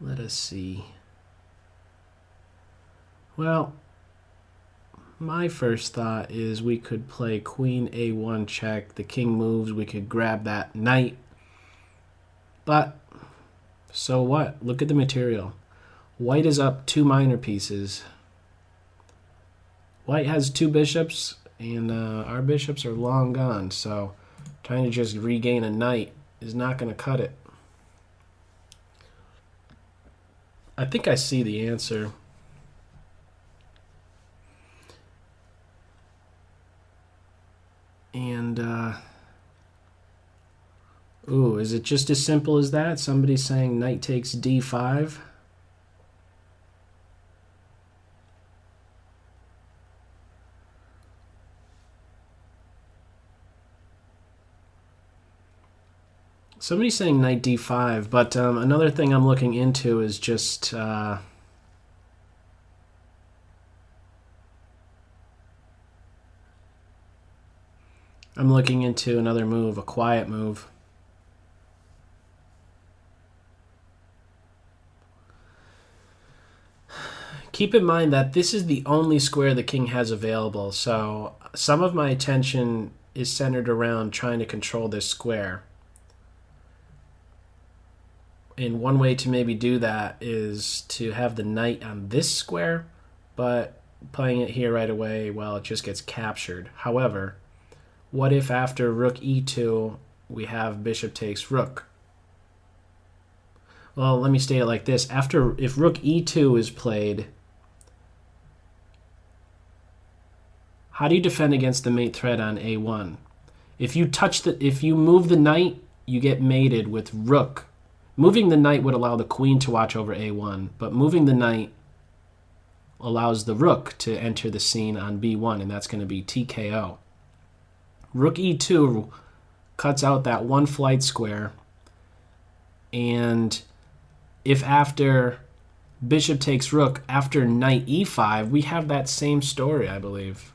Let us see. Well, my first thought is we could play queen a1 check. The king moves. We could grab that knight. But so what? Look at the material. White is up 2 minor pieces. White has 2 bishops, and our bishops are long gone. So trying to just regain a knight is not going to cut it. I think I see the answer. And, ooh, is it just as simple as that? Somebody's saying knight takes d5. Somebody's saying knight d5, but another thing I'm looking into is just... I'm looking into another move, a quiet move. Keep in mind that this is the only square the king has available, so some of my attention is centered around trying to control this square. And one way to maybe do that is to have the knight on this square, but playing it here right away, well, it just gets captured. However, what if after rook e2 we have bishop takes rook? Well, let me state it like this. If rook e2 is played, how do you defend against the mate threat on a1? If you move the knight, you get mated with rook. Moving the knight would allow the queen to watch over a1, but moving the knight allows the rook to enter the scene on b1, and that's going to be TKO. Rook e2 cuts out that one flight square, and if after bishop takes rook, after knight e5, we have that same story, I believe.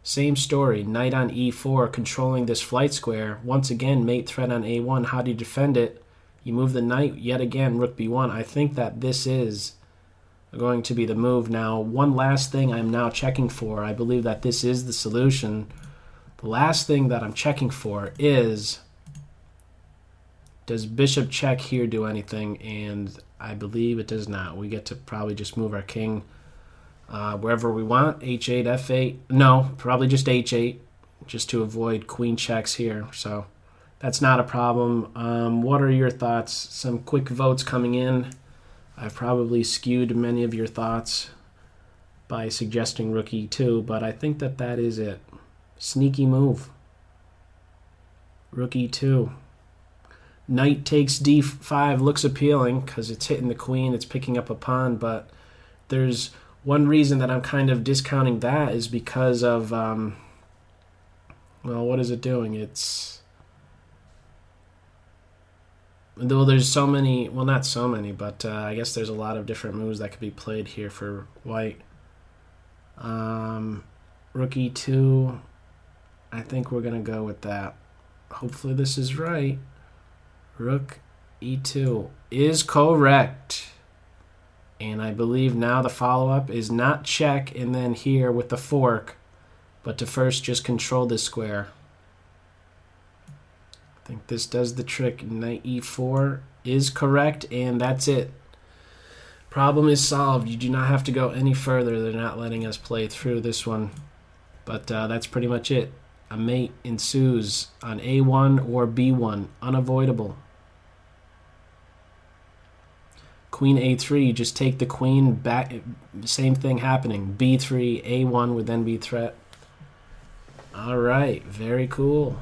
Same story, knight on e4, controlling this flight square. Once again, mate threat on a1. How do you defend it? You move the knight, yet again, rook b1. I think that this is going to be the move. Now, one last thing I'm now checking for. I believe that this is the solution. The last thing that I'm checking for is, does bishop check here do anything? And I believe it does not. We get to probably just move our king wherever we want. h8, f8. No, probably just h8, just to avoid queen checks here. So that's not a problem. What are your thoughts? Some quick votes coming in. I've probably skewed many of your thoughts by suggesting rook e2, but I think that that is it. Sneaky move. Rook e2. Knight takes d5 looks appealing because it's hitting the queen, it's picking up a pawn, but there's one reason that I'm kind of discounting that is because of, well, what is it doing? Though there's so many, well, not so many, but I guess there's a lot of different moves that could be played here for white. Rook e2, I think we're going to go with that. Hopefully this is right. Rook e2 is correct. And I believe now the follow-up is not check and then here with the fork, but to first just control this square. I think this does the trick. Knight e4 is correct, and that's it. Problem is solved. You do not have to go any further. They're not letting us play through this one. But that's pretty much it. A mate ensues on a1 or b1. Unavoidable. Queen a3, you just take the queen back. Same thing happening. b3, a1 would then be threat. All right, very cool.